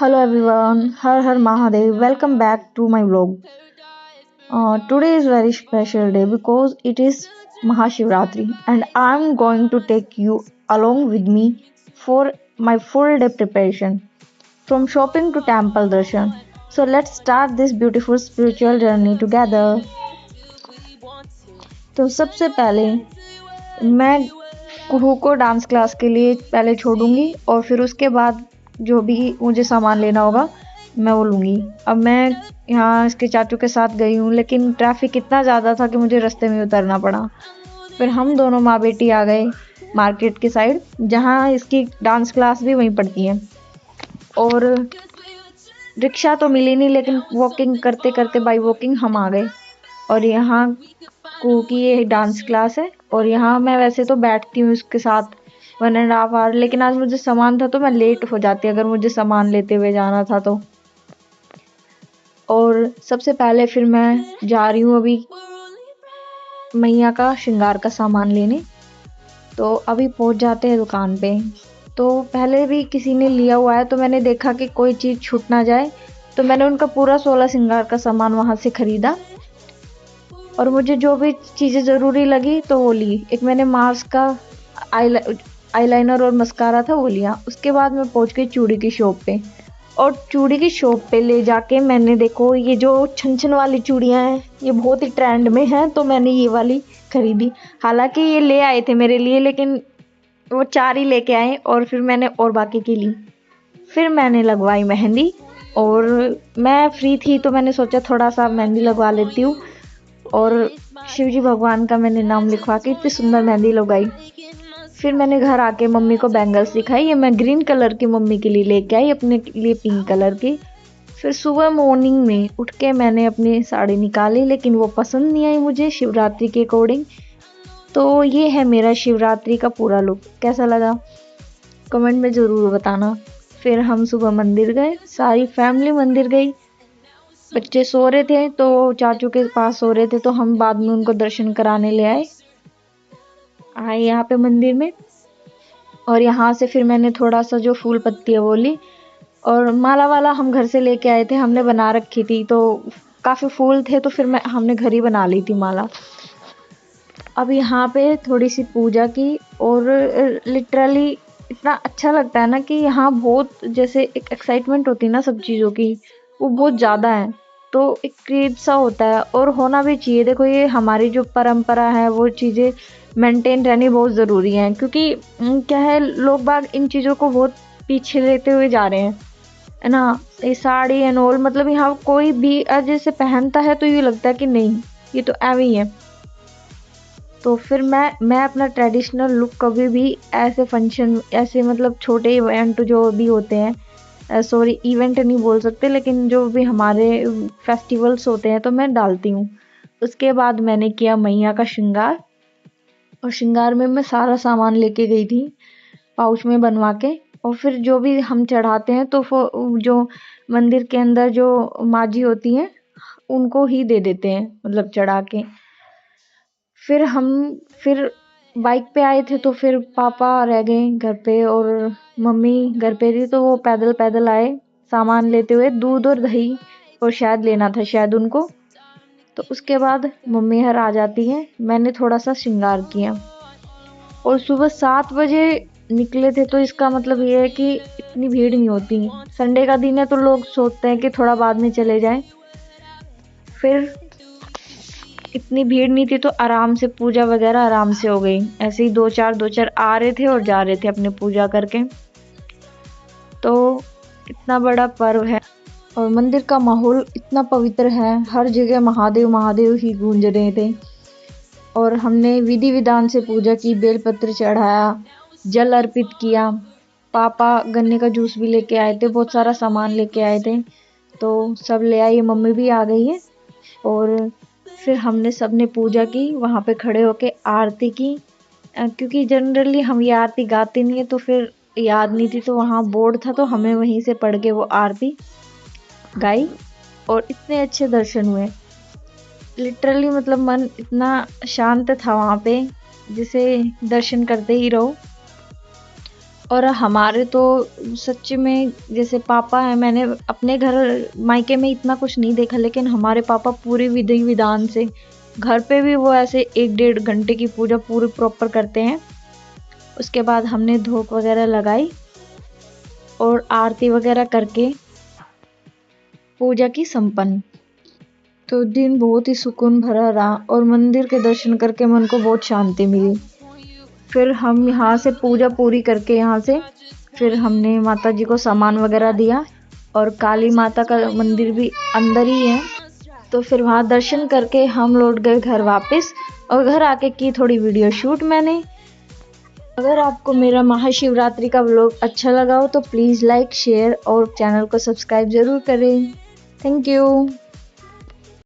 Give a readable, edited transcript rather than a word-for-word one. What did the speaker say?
Hello everyone, Har Har Mahadev. Welcome back to my vlog. Today is very special day because it is Mahashivratri and I'm going to take you along with me for my full day preparation from shopping to temple darshan. So let's start this beautiful spiritual journey together. तो सबसे पहले मैं कुहू को dance class के लिए पहले छोड़ूंगी और फिर उसके बाद जो भी मुझे सामान लेना होगा मैं वो लूँगी। अब मैं यहाँ इसके चाचू के साथ गई हूँ लेकिन ट्रैफिक इतना ज़्यादा था कि मुझे रास्ते में उतरना पड़ा। फिर हम दोनों माँ बेटी आ गए मार्केट के साइड जहाँ इसकी डांस क्लास भी वहीं पड़ती है। और रिक्शा तो मिली नहीं लेकिन वॉकिंग करते करते बाई वॉकिंग हम आ गए। और यहाँ कुहू की ये डांस क्लास है और यहाँ मैं वैसे तो बैठती हूँ इसके साथ 1.5 आवर, लेकिन आज मुझे सामान था तो मैं लेट हो जाती अगर मुझे सामान लेते हुए जाना था तो। और सबसे पहले फिर मैं जा रही हूँ अभी मैया का श्रृंगार का सामान लेने। तो अभी पहुँच जाते हैं दुकान पे। तो पहले भी किसी ने लिया हुआ है तो मैंने देखा कि कोई चीज़ छूट ना जाए, तो मैंने उनका पूरा 16 श्रृंगार का सामान वहाँ से खरीदा और मुझे जो भी चीज़ें ज़रूरी लगी तो वो ली। एक मैंने मार्स का आईलाइनर और मस्कारा था वो लिया। उसके बाद मैं पहुँच गई चूड़ी की शॉप पे और चूड़ी की शॉप पे ले जाके मैंने देखो ये जो छन छन वाली चूड़ियाँ हैं ये बहुत ही ट्रेंड में हैं तो मैंने ये वाली खरीदी। हालांकि ये ले आए थे मेरे लिए लेकिन वो 4 ही लेके आए और फिर मैंने और बाकी की ली। फिर मैंने लगवाई मेहंदी और मैं फ्री थी तो मैंने सोचा थोड़ा सा मेहंदी लगवा लेती हूँ। और शिवजी भगवान का मैंने नाम लिखवा के इतनी सुंदर मेहंदी लगाई। फिर मैंने घर आके मम्मी को बैंगल्स दिखाई। ये मैं ग्रीन कलर की मम्मी के लिए लेके आई, अपने लिए पिंक कलर की। फिर सुबह मॉर्निंग में उठ के मैंने अपनी साड़ी निकाली लेकिन वो पसंद नहीं आई मुझे शिवरात्रि के अकॉर्डिंग। तो ये है मेरा शिवरात्रि का पूरा लुक। कैसा लगा कमेंट में ज़रूर बताना। फिर हम सुबह मंदिर गए, सारी फैमिली मंदिर गई। बच्चे सो रहे थे तो चाचू के पास सो रहे थे तो हम बाद में उनको दर्शन कराने ले आए यहाँ पे मंदिर में। और यहाँ से फिर मैंने थोड़ा सा जो फूल पत्ती है वो ली और माला वाला हम घर से लेके आए थे, हमने बना रखी थी तो काफ़ी फूल थे तो फिर हमने घर ही बना ली थी माला। अब यहाँ पे थोड़ी सी पूजा की और लिटरली इतना अच्छा लगता है ना कि यहाँ बहुत जैसे एक एक्साइटमेंट होती है ना सब चीज़ों की, वो बहुत ज़्यादा है। तो एक क्रेज सा होता है और होना भी चाहिए। देखो ये हमारी जो परंपरा है वो चीज़ें मेंटेन रहनी बहुत ज़रूरी है क्योंकि क्या है लोग बाग इन चीज़ों को बहुत पीछे लेते हुए जा रहे हैं, है ना। ये साड़ी एंड ऑल मतलब यहाँ कोई भी जैसे पहनता है तो ये लगता है कि नहीं ये तो ऐवे ही है। तो फिर मैं अपना ट्रेडिशनल लुक कभी भी ऐसे फंक्शन ऐसे मतलब छोटे इवेंट जो भी होते हैं, सॉरी इवेंट नहीं बोल सकते लेकिन जो भी हमारे फेस्टिवल्स होते हैं तो मैं डालती हूँ। उसके बाद मैंने किया मैया का श्रृंगार और श्रृंगार में मैं सारा सामान लेके गई थी पाउच में बनवा के। और फिर जो भी हम चढ़ाते हैं तो जो मंदिर के अंदर जो माजी होती हैं उनको ही दे देते हैं मतलब चढ़ा के। फिर बाइक पे आए थे तो फिर पापा रह गए घर पे और मम्मी घर पे थी तो वो पैदल पैदल आए सामान लेते हुए। दूध और दही और शायद लेना था शायद उनको। तो उसके बाद मम्मी घर आ जाती है। मैंने थोड़ा सा श्रृंगार किया और सुबह 7 बजे निकले थे तो इसका मतलब ये है कि इतनी भीड़ नहीं होती। संडे का दिन है तो लोग सोचते हैं कि थोड़ा बाद में चले जाएं। फिर इतनी भीड़ नहीं थी तो आराम से पूजा वगैरह आराम से हो गई। ऐसे ही दो चार आ रहे थे और जा रहे थे अपने पूजा करके। तो इतना बड़ा पर्व है और मंदिर का माहौल इतना पवित्र है, हर जगह महादेव महादेव ही गूंज रहे थे। और हमने विधि विधान से पूजा की, बेलपत्र चढ़ाया, जल अर्पित किया। पापा गन्ने का जूस भी लेके आए थे, बहुत सारा सामान लेके आए थे तो सब ले आई। मम्मी भी आ गई है और फिर हमने सबने पूजा की, वहाँ पे खड़े होके आरती की। क्योंकि जनरली हम ये आरती गाते नहीं है तो फिर याद नहीं थी तो वहाँ बोर्ड था तो हमें वहीं से पढ़ के वो आरती गाई और इतने अच्छे दर्शन हुए। लिटरली मतलब मन इतना शांत था वहाँ पे जिसे दर्शन करते ही रहो। और हमारे तो सच में जैसे पापा है, मैंने अपने घर मायके में इतना कुछ नहीं देखा, लेकिन हमारे पापा पूरी विधि विधान से घर पे भी वो ऐसे 1-1.5 घंटे की पूजा पूरी प्रॉपर करते हैं। उसके बाद हमने धूप वगैरह लगाई और आरती वगैरह करके पूजा की संपन्न। तो दिन बहुत ही सुकून भरा रहा और मंदिर के दर्शन करके मन को बहुत शांति मिली। फिर हम यहाँ से पूजा पूरी करके यहाँ से फिर हमने माता जी को सामान वगैरह दिया और काली माता का मंदिर भी अंदर ही है। तो फिर वहाँ दर्शन करके हम लौट गए घर वापस और घर आके की थोड़ी वीडियो शूट मैंने। अगर आपको मेरा महाशिवरात्रि का व्लॉग अच्छा लगा हो तो प्लीज़ लाइक, शेयर और चैनल को सब्सक्राइब ज़रूर करें। Thank you.